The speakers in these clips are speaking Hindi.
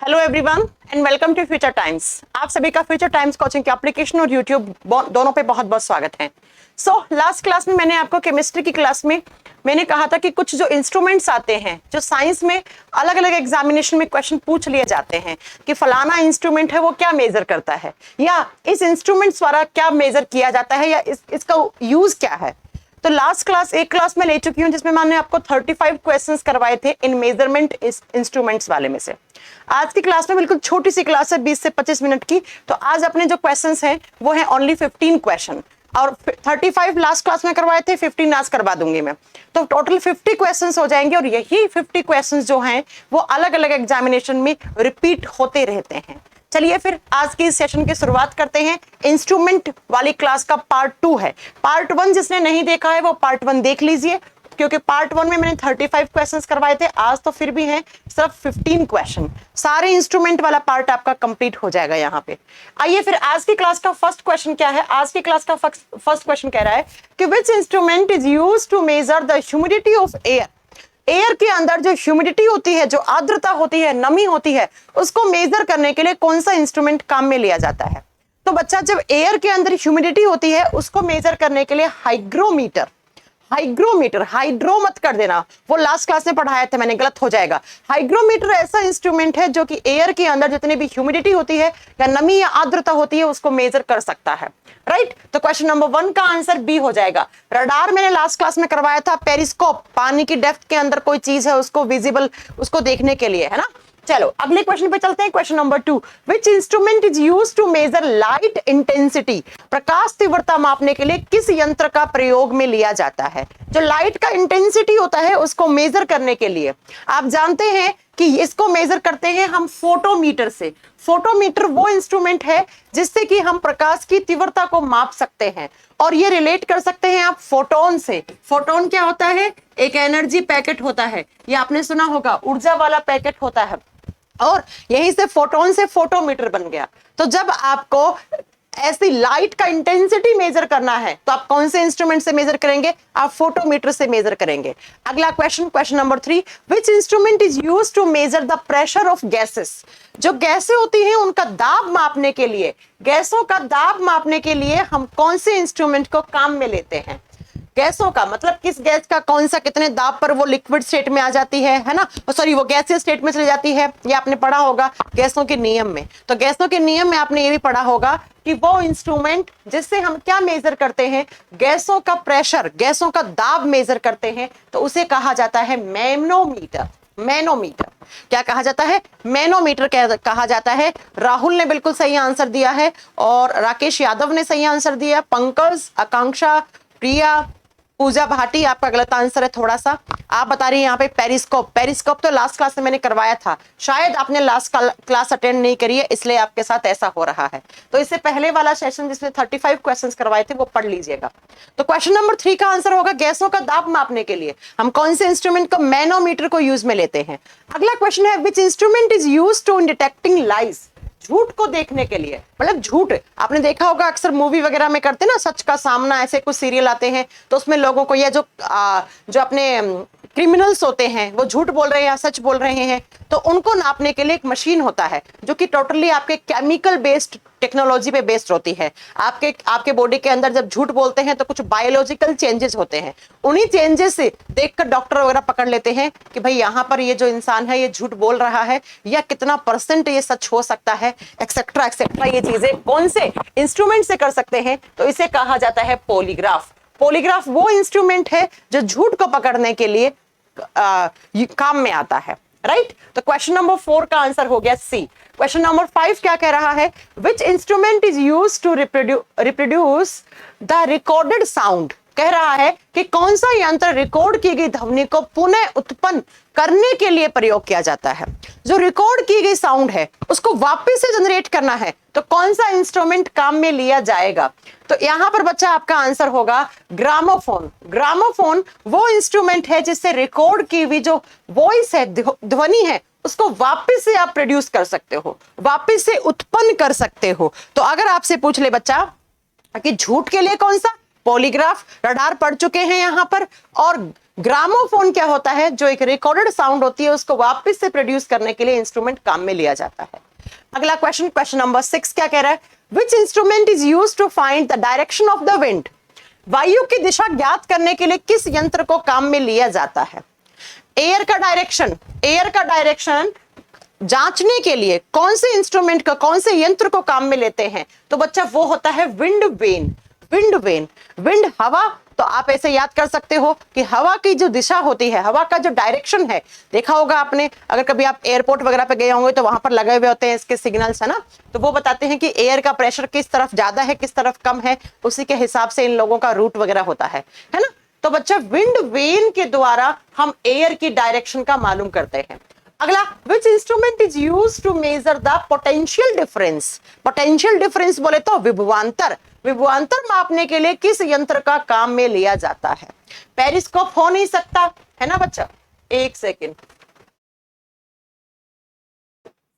Hello everyone and welcome to future times. आप सभी का फ्यूचर टाइम्स कोचिंग के एप्लीकेशन और यूट्यूब दोनों पे बहुत बहुत स्वागत है। लास्ट क्लास में मैंने आपको केमिस्ट्री की क्लास में मैंने कहा था कि कुछ जो इंस्ट्रूमेंट्स आते हैं जो साइंस में अलग अलग एग्जामिनेशन में क्वेश्चन पूछ लिए जाते हैं कि फलाना इंस्ट्रूमेंट है वो क्या मेजर करता है या इस इंस्ट्रूमेंट द्वारा क्या मेजर किया जाता है या इसका यूज क्या है। तो लास्ट क्लास एक क्लास में ले चुकी हूं जिसमें मैंने आपको 35 क्वेश्चंस करवाए थे इन मेजरमेंट इंस्ट्रूमेंट्स वाले में से। आज की क्लास में बिल्कुल छोटी सी क्लास है 20 से 25 मिनट की। तो आज अपने जो क्वेश्चंस हैं वो है ओनली 15 क्वेश्चन और 35 लास्ट क्लास में करवाए थे, 15 आज करवा दूंगी मैं। तो टोटल 50 क्वेश्चंस हो जाएंगे और यही 50 क्वेश्चंस जो हैं वो अलग अलग एग्जामिनेशन में रिपीट होते रहते हैं। चलिए फिर आज की इस सेशन की शुरुआत करते हैं। इंस्ट्रूमेंट वाली क्लास का पार्ट 2 है। पार्ट 1 जिसने नहीं देखा है वो पार्ट 1 देख लीजिए, क्योंकि पार्ट 1 में मैंने 35 क्वेश्चंस करवाए थे। आज तो फिर भी हैं सिर्फ 15 क्वेश्चन। सारे इंस्ट्रूमेंट वाला पार्ट आपका कंप्लीट हो जाएगा यहाँ पे। आइए फिर आज की क्लास का फर्स्ट क्वेश्चन क्या है। आज की क्लास का फर्स्ट क्वेश्चन कह रहा है कि which instrument is used to measure the humidity of air. Air के अंदर जो ह्यूमिडिटी होती है, जो आर्द्रता होती है, नमी होती है, उसको मेजर करने के लिए कौन सा इंस्ट्रूमेंट काम में लिया जाता है। तो बच्चा जब एयर के अंदर ह्यूमिडिटी होती है उसको मेजर करने के लिए हाइग्रोमीटर, हाइड्रो मत कर देना, वो लास्ट क्लास में पढ़ाया था मैंने, गलत हो जाएगा। हाइग्रोमीटर ऐसा इंस्ट्रूमेंट है जो कि एयर के अंदर जितनी भी ह्यूमिडिटी होती है या नमी या आर्द्रता होती है उसको मेजर कर सकता है। राइट, तो क्वेश्चन नंबर 1 का आंसर बी हो जाएगा। रडार मैंने लास्ट क्लास में करवाया था, पेरिस्कोप, पानी की डेप्थ के अंदर कोई चीज है उसको विजिबल, उसको देखने के लिए, है ना। चलो अगले क्वेश्चन पे चलते हैं। Question number 2, which instrument is used to measure light intensity. प्रकाश तीव्रता मापने के लिए किस यंत्र का प्रयोग में लिया जाता है। जो लाइट का इंटेंसिटी होता है उसको मेजर करने के लिए आप जानते हैं कि इसको मेजर करते हैं हम फोटोमीटर से। फोटोमीटर वो इंस्ट्रूमेंट है जिससे कि हम प्रकाश की तीव्रता को माप सकते हैं और ये रिलेट कर सकते हैं आप फोटोन से। फोटोन क्या होता है? एक एनर्जी पैकेट होता है, ये आपने सुना होगा, ऊर्जा वाला पैकेट होता है और यहीं से फोटोन से फोटोमीटर बन गया। तो जब आपको ऐसी लाइट का इंटेंसिटी मेजर करना है तो आप कौन से इंस्ट्रूमेंट से मेजर करेंगे? आप फोटोमीटर से मेजर करेंगे। अगला question, question number 3, which instrument is used to measure the pressure of gases. जो गैसें होती हैं उनका दाब मापने के लिए, गैसों का दाब मापने के लिए हम कौन से इंस्ट्रूमेंट को काम में लेते हैं। गैसों का मतलब किस गैस का कौन सा कितने दाब पर वो लिक्विड स्टेट में आ जाती है ना, सॉरी वो गैसीय स्टेट में चली जाती है। ये आपने पढ़ा होगा गैसों के नियम में। तो गैसों के नियम में आपने ये भी पढ़ा होगा कि वो इंस्ट्रूमेंट जिससे हम क्या मेजर करते हैं, गैसों का प्रेशर, गैसों का दाब मेजर करते हैं, तो उसे कहा जाता है मैनोमीटर। मैनोमीटर क्या कहा जाता है? मैनोमीटर कहा जाता है। राहुल ने बिल्कुल सही आंसर दिया है और राकेश यादव ने सही आंसर दिया। पंकज, आकांक्षा, प्रिया, पूजा भाटी आपका गलत आंसर है थोड़ा सा। आप बता रही हैं यहाँ पे पेरिस्कोप। पेरिस्कोप तो लास्ट क्लास में मैंने करवाया था, शायद आपने लास्ट क्लास अटेंड नहीं करी है इसलिए आपके साथ ऐसा हो रहा है। तो इससे पहले वाला सेशन जिसमें 35 क्वेश्चंस करवाए थे वो पढ़ लीजिएगा। तो क्वेश्चन नंबर 3 का आंसर होगा गैसों का दाब मापने के लिए हम कौन से इंस्ट्रूमेंट को, मैनोमीटर को यूज में लेते हैं। अगला क्वेश्चन है which instrument is used to detecting lies. झूठ को देखने के लिए, मतलब झूठ आपने देखा होगा अक्सर मूवी वगैरह में करते ना, सच का सामना, ऐसे कुछ सीरियल आते हैं तो उसमें लोगों को, या जो अपने क्रिमिनल्स होते हैं वो झूठ बोल रहे हैं या सच बोल रहे हैं, तो उनको नापने के लिए एक मशीन होता है जो कि टोटली आपके केमिकल बेस्ड टेक्नोलॉजी पे बेस्ड होती है। आपके बॉडी के अंदर जब झूठ बोलते हैं तो कुछ बायोलॉजिकल चेंजेस होते हैं, उन्हीं चेंजेस से देखकर डॉक्टर वगैरह पकड़ लेते हैं कि भाई यहाँ पर ये जो इंसान है ये झूठ बोल रहा है या कितना % ये सच हो सकता है, एक्सेट्रा एक्सेट्रा। ये चीजें कौन से इंस्ट्रूमेंट से कर सकते हैं? तो इसे कहा जाता है पॉलीग्राफ। पॉलीग्राफ वो इंस्ट्रूमेंट है जो झूठ को पकड़ने के लिए काम में आता है। राइट, तो क्वेश्चन नंबर 4 का आंसर हो गया सी। क्वेश्चन नंबर 5 क्या कह रहा है? Which instrument is used to reproduce the recorded sound. कह रहा है कि कौन सा यंत्र रिकॉर्ड की गई ध्वनि को पुनः उत्पन्न करने के लिए प्रयोग किया जाता है। जो रिकॉर्ड की गई साउंड है उसको वापस से जनरेट करना है तो कौन सा इंस्ट्रूमेंट काम में लिया जाएगा। तो यहां पर बच्चा आपका आंसर होगा ग्रामोफोन। ग्रामोफोन वो इंस्ट्रूमेंट है जिससे रिकॉर्ड की हुई जो वॉइस है, ध्वनि है, उसको वापस से आप प्रोड्यूस कर सकते हो, वापस से उत्पन्न कर सकते हो। तो अगर आपसे पूछ ले बच्चा कि झूठ के लिए कौन सा, पॉलीग्राफ, रडार पढ़ चुके हैं यहाँ पर। और ग्रामोफोन क्या होता है, जो एक रिकॉर्डेड साउंड होती है उसको वापस से प्रोड्यूस करने के लिए इंस्ट्रूमेंट काम में लिया जाता है। अगला क्वेश्चन, क्वेश्चन नंबर 6 क्या कह रहा है, which instrument is used to find the direction of the wind. वायु की दिशा ज्ञात करने के लिए किस यंत्र को काम में लिया जाता है। एयर का डायरेक्शन जांचने के लिए कौन से इंस्ट्रूमेंट का, कौन से यंत्र को काम में लेते हैं, तो बच्चा वो होता है विंड वेन। विंड हवा, तो आप ऐसे याद कर सकते हो कि हवा की जो दिशा होती है, हवा का जो डायरेक्शन है, देखा होगा आपने, अगर कभी आप एयरपोर्ट वगैरह पे गए होंगे तो वहां पर लगे हुए होते हैं इसके सिग्नल्स, है ना, तो वो बताते हैं कि एयर का प्रेशर किस तरफ ज्यादा है, किस तरफ कम है, उसी के हिसाब से इन लोगों का रूट वगैरह होता है ना। तो बच्चा विंड वेन के द्वारा हम एयर की डायरेक्शन का मालूम करते हैं। अगला, which instrument is used to measure the potential difference. Potential difference बोले तो विभवांतर मापने के लिए किस यंत्र का काम में लिया जाता है। पेरिस्कोप हो नहीं सकता, है ना बच्चा, एक सेकेंड,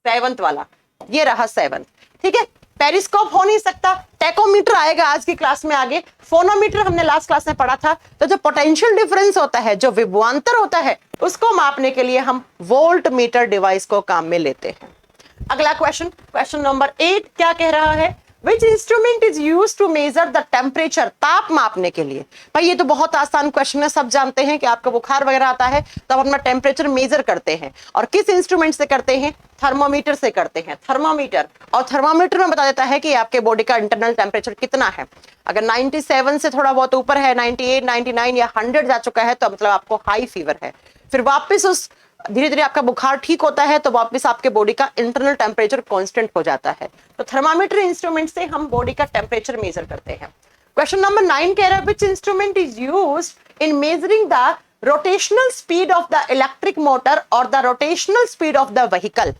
7th वाला, ये रहा 7th, ठीक है, पेरिस्कोप हो नहीं सकता। टेकोमीटर आएगा आज की क्लास में आगे, फोनोमीटर हमने लास्ट क्लास में पढ़ा था। तो जो पोटेंशियल डिफरेंस होता है, जो विभवांतर होता है, उसको मापने के लिए हम वोल्ट मीटर डिवाइस को काम में लेते हैं। अगला क्वेश्चन, क्वेश्चन नंबर 8 क्या कह रहा है, which instrument is used to measure the temperature. ताप मापने के लिए, भाई ये तो बहुत आसान क्वेश्चन है, सब जानते हैं कि आपका बुखार वगैरह आता है तब अपना टेम्परेचर मेजर करते हैं, और किस इंस्ट्रूमेंट से करते हैं, थर्मोमीटर से करते हैं, थर्मोमीटर। और थर्मोमीटर में बता देता है कि आपके बॉडी का इंटरनल टेम्परेचर कितना है। अगर 97 से थोड़ा बहुत ऊपर है, 98, 99 या 100 जा चुका है, तो मतलब आपको हाई फीवर है। फिर वापस उस धीरे धीरे आपका बुखार ठीक होता है तो वापस आपके बॉडी का इंटरनल टेम्परेचर कांस्टेंट हो जाता है। तो थर्मामीटर इंस्ट्रूमेंट से हम बॉडी का टेम्परेचर मेजर करते हैं। क्वेश्चन नंबर 9 कह रहा है, which instrument is used in measuring the rotational speed of the electric motor or the rotational speed of the vehicle.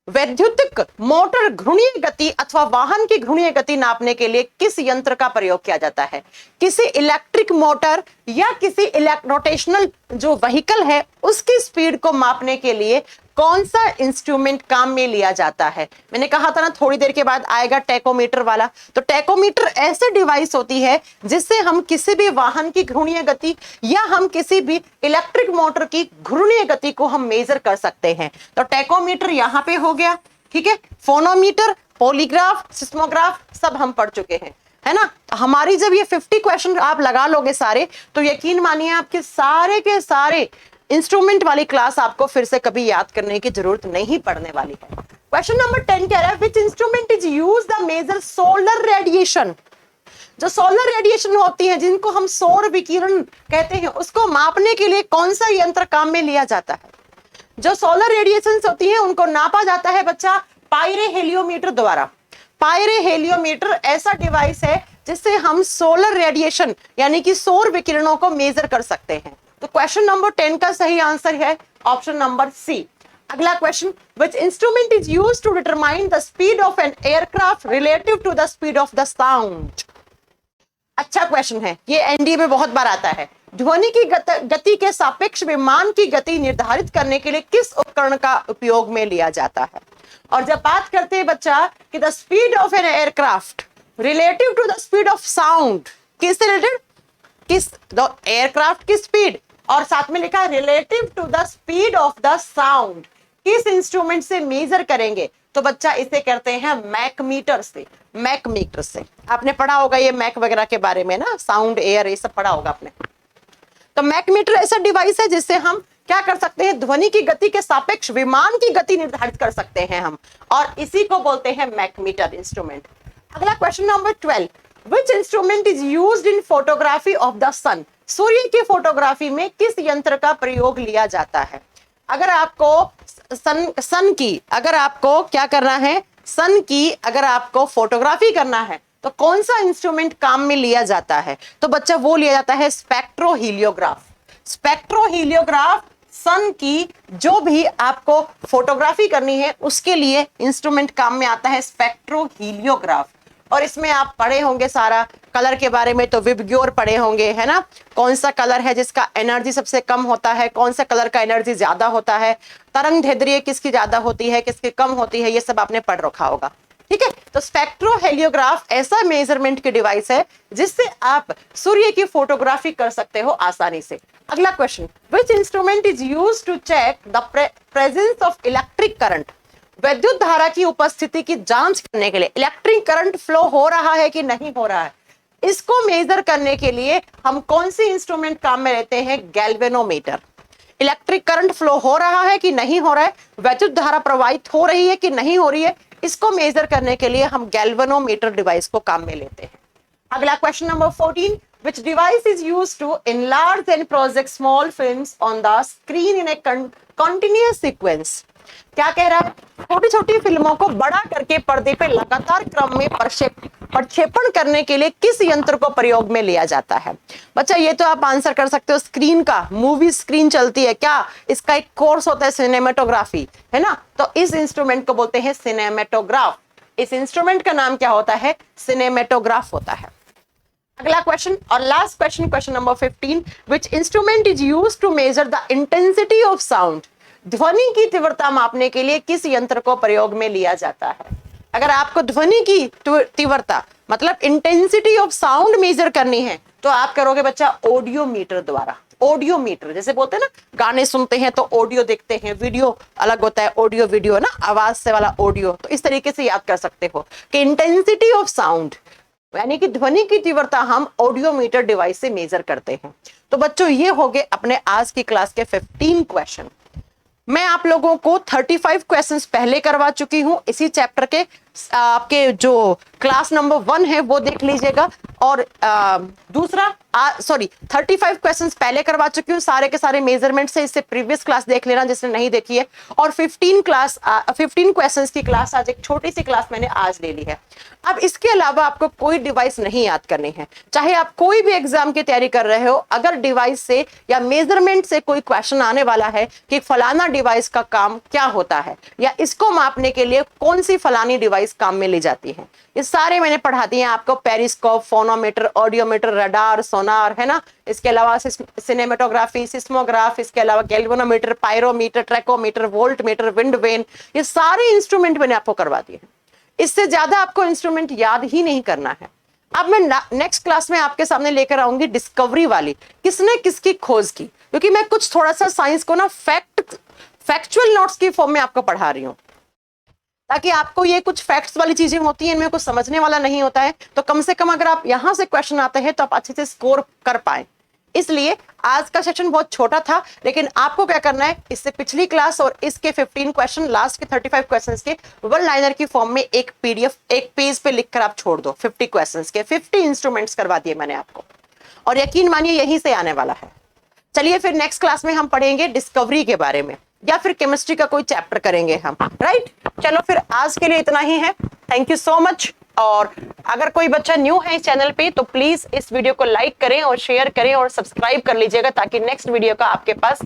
वैद्युतिक मोटर घूर्णीय गति अथवा वाहन की घूर्णीय गति नापने के लिए किस यंत्र का प्रयोग किया जाता है। किसी इलेक्ट्रिक मोटर या किसी रोटेशनल जो व्हीकल है उसकी स्पीड को मापने के लिए कौन सा इंस्ट्रूमेंट काम में लिया जाता है। मैंने कहा था ना थोड़ी देर के बाद आएगा टेकोमीटर वाला। तो टेकोमीटर ऐसे डिवाइस होती है जिससे हम किसी भी वाहन की घूर्णीय गति या हम किसी भी इलेक्ट्रिक मोटर की घूर्णीय गति को हम मेजर कर सकते हैं। तो टेकोमीटर यहां पे हो गया, ठीक है। फोनोमीटर, पॉलीग्राफ, सिस्मोग्राफ सब हम पढ़ चुके हैं, है ना। हमारी जब ये 50 क्वेश्चन आप लगा लोगे सारे, तो यकीन मानिए आपके सारे के सारे इंस्ट्रूमेंट वाली क्लास आपको फिर से कभी याद करने की जरूरत नहीं पड़ने वाली है। क्वेश्चन नंबर 10 कह रहा है, which instrument is used the measure solar radiation. जो सोलर रेडिएशन होती है, जिनको हम सौर विकिरण कहते हैं, उसको मापने के लिए कौन सा यंत्र काम में लिया जाता है। जो सोलर रेडिएशन होती है उनको नापा जाता है बच्चा पायरेहेलियोमीटर द्वारा। पायरेहेलियोमीटर ऐसा डिवाइस है जिससे हम सोलर रेडिएशन यानी कि सौर विकिरणों को मेजर कर सकते हैं। तो क्वेश्चन नंबर 10 का सही आंसर है ऑप्शन नंबर सी। अगला question, which instrument is used to determine the speed of an aircraft relative to the speed of the sound. अच्छा क्वेश्चन है, ये एनडीए में बहुत बार आता है। ध्वनि की गति के सापेक्ष विमान की गति निर्धारित करने के लिए किस उपकरण का उपयोग में लिया जाता है। और जब बात करते हैं बच्चा कि the speed of an aircraft relative to the speed of sound, किससे रिलेटेड, किस एयरक्राफ्ट की स्पीड, और साथ में लिखा relative to the speed of the sound, किस इंस्ट्रूमेंट से मेजर करेंगे। तो बच्चा इसे करते हैं मैक मीटर से। मैक मीटर से आपने पढ़ा होगा ये मैक वगैरह के बारे में ना, साउंड, एयर, ये सब पढ़ा होगा आपने। तो मैक मीटर ऐसा डिवाइस है जिससे हम क्या कर सकते हैं, ध्वनि की गति के सापेक्ष विमान की गति निर्धारित कर सकते हैं हम, और इसी को बोलते हैं मैक मीटर इंस्ट्रूमेंट। अगला question number 12, which instrument is used in photography of the sun. सूर्य की फोटोग्राफी में किस यंत्र का प्रयोग लिया जाता है। अगर आपको सन की अगर आपको क्या करना है, सन की अगर आपको फोटोग्राफी करना है तो कौन सा इंस्ट्रूमेंट काम में लिया जाता है। तो बच्चा वो लिया जाता है स्पेक्ट्रोहीलियोग्राफ। स्पेक्ट्रोहीलियोग्राफ सन की जो भी आपको फोटोग्राफी करनी है उसके लिए इंस्ट्रूमेंट काम में आता है, स्पेक्ट्रोहीलियोग्राफ। और इसमें आप पढ़े होंगे सारा कलर के बारे में, तो विबग्योर पढ़े होंगे, है ना। कौन सा कलर है जिसका एनर्जी सबसे कम होता है, कौन सा कलर का एनर्जी ज्यादा होता है, तरंग दैर्ध्य किसकी ज्यादा होती है, किसकी कम होती है, ये सब आपने पढ़ रखा होगा, ठीक है। तो स्पेक्ट्रोहेलियोग्राफ ऐसा मेजरमेंट की डिवाइस है जिससे आप सूर्य की फोटोग्राफी कर सकते हो आसानी से। अगला question, which instrument is used to check the presence of electric current? विद्युत धारा की उपस्थिति की जांच करने के लिए, इलेक्ट्रिक करंट फ्लो हो रहा है कि नहीं हो रहा है, इसको मेजर करने के लिए हम कौन सी इंस्ट्रूमेंट काम में लेते हैं? गैल्वेनोमीटर। इलेक्ट्रिक करंट फ्लो हो रहा है कि नहीं हो रहा है, वैद्युत धारा प्रवाहित हो रही है कि नहीं हो रही है, इसको मेजर करने के लिए हम गैल्वेनोमीटर डिवाइस को काम में लेते हैं। अगला question number 14, which device is used to enlarge and project small films on the screen in a continuous sequence? क्या कह रहा है? छोटी छोटी फिल्मों को बड़ा करके पर्दे पे लगातार क्रम में प्रक्षेपण करने के लिए किस यंत्र को प्रयोग में लिया जाता है? बच्चा ये तो आप आंसर कर सकते हो, स्क्रीन का, मूवी स्क्रीन चलती है क्या, इसका एक कोर्स होता है सिनेमेटोग्राफी, है ना, तो इस इंस्ट्रूमेंट को बोलते हैं सिनेमेटोग्राफ। इस इंस्ट्रूमेंट का नाम क्या होता है? सिनेमेटोग्राफ होता है। अगला क्वेश्चन और last question, question number 15, which instrument is used to measure the intensity of sound? ध्वनि की तीव्रता मापने के लिए किस यंत्र को प्रयोग में लिया जाता है? अगर आपको ध्वनि की तीव्रता मतलब इंटेंसिटी ऑफ साउंड मेजर करनी है तो आप करोगे बच्चा ऑडियोमीटर द्वारा। ऑडियोमीटर जैसे बोलते हैं ना, गाने सुनते हैं तो ऑडियो देखते हैं, वीडियो अलग होता है, ऑडियो वीडियो ना, आवाज से वाला ऑडियो, तो इस तरीके से याद कर सकते हो कि इंटेंसिटी ऑफ साउंड यानी कि ध्वनि की तीव्रता हम ऑडियोमीटर डिवाइस से मेजर करते हैं। तो बच्चों ये हो गए अपने आज की क्लास के 15 क्वेश्चन। मैं आप लोगों को 35 क्वेश्चंस पहले करवा चुकी हूं इसी चैप्टर के। आपके जो क्लास नंबर 1 है वो देख लीजिएगा, और दूसरा 35 क्वेश्चंस पहले करवा चुकी हूँ सारे के सारे मेजरमेंट से, इससे प्रीवियस क्लास देख लेना जिसने नहीं देखी है। और 15 क्वेश्चंस की क्लास आज, एक छोटी सी क्लास मैंने आज ले ली है। अब इसके अलावा आपको कोई डिवाइस नहीं याद करनी है, चाहे आप कोई भी एग्जाम की तैयारी कर रहे हो, अगर डिवाइस से या मेजरमेंट से कोई क्वेश्चन आने वाला है कि फलाना डिवाइस का काम क्या होता है या इसको मापने के लिए कौन सी फलानी डिवाइस काम में ली जाती है, ये सारे मैंने पढ़ा दिए आपको। Periscope, phonometer, audiometer, radar, sonar, है ना, इसके अलावा सिनेमेटोग्राफी, सिस्मोग्राफ, इसके अलावा galvanometer, pyrometer, tachometer, voltmeter, wind vane, ये सारे इंस्ट्रूमेंट मैंने आपको करवा दिए हैं। इससे ज्यादा आपको इंस्ट्रूमेंट याद ही नहीं करना है। अब मैं नेक्स्ट क्लास में आपके सामने लेकर आऊंगी डिस्कवरी वाली, किसने किसकी खोज की, क्योंकि मैं कुछ थोड़ा सा साइंस को ना फैक्चुअल नोट्स की फॉर्म में आपको पढ़ा रही हूँ, ताकि आपको ये कुछ फैक्ट्स वाली चीजें होती हैं इनमें कुछ समझने वाला नहीं होता है, तो कम से कम अगर आप यहां से क्वेश्चन आते हैं तो आप अच्छे से स्कोर कर पाए। इसलिए आज का सेशन बहुत छोटा था, लेकिन आपको क्या करना है, इससे पिछली क्लास और इसके 15 क्वेश्चन, लास्ट के 35 क्वेश्चंस के वन लाइनर की फॉर्म में एक पीडीएफ एक पेज पे लिखकर आप छोड़ दो। 50 क्वेश्चंस के 50 इंस्ट्रूमेंट्स करवा दिए मैंने आपको, और यकीन मानिए यहीं से आने वाला है। चलिए फिर नेक्स्ट क्लास में हम पढ़ेंगे डिस्कवरी के बारे में, या फिर केमिस्ट्री का कोई चैप्टर करेंगे हम, राइट। चलो फिर आज के लिए इतना ही है। Thank you so much. और अगर कोई बच्चा न्यू है इस चैनल पे तो प्लीज इस वीडियो को लाइक करें और शेयर करें और सब्सक्राइब कर लीजिएगा, ताकि नेक्स्ट वीडियो का आपके पास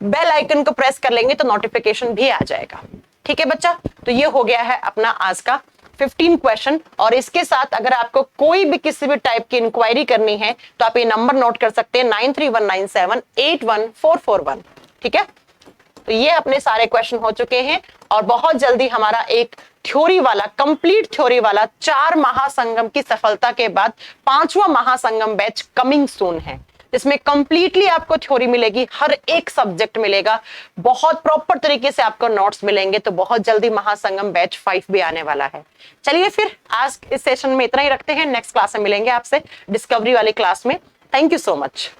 बेल आइकन को प्रेस कर लेंगे तो नोटिफिकेशन भी आ जाएगा। ठीक है बच्चा, तो ये हो गया है अपना आज का 15 क्वेश्चन। और इसके साथ अगर आपको कोई भी किसी भी टाइप की इंक्वायरी करनी है तो आप ये नंबर नोट कर सकते हैं 9319781441। ठीक है, तो ये अपने सारे क्वेश्चन हो चुके हैं, और बहुत जल्दी हमारा एक थ्योरी वाला, कंप्लीट थ्योरी वाला 4 महासंगम की सफलता के बाद 5वां महासंगम बैच कमिंग सून है, जिसमें कंप्लीटली आपको थ्योरी मिलेगी, हर एक सब्जेक्ट मिलेगा, बहुत प्रॉपर तरीके से आपको नोट्स मिलेंगे। तो बहुत जल्दी महासंगम बैच 5 भी आने वाला है। चलिए फिर आज इस सेशन में इतना ही रखते हैं, नेक्स्ट क्लास में मिलेंगे आपसे डिस्कवरी वाली क्लास में। Thank you so much.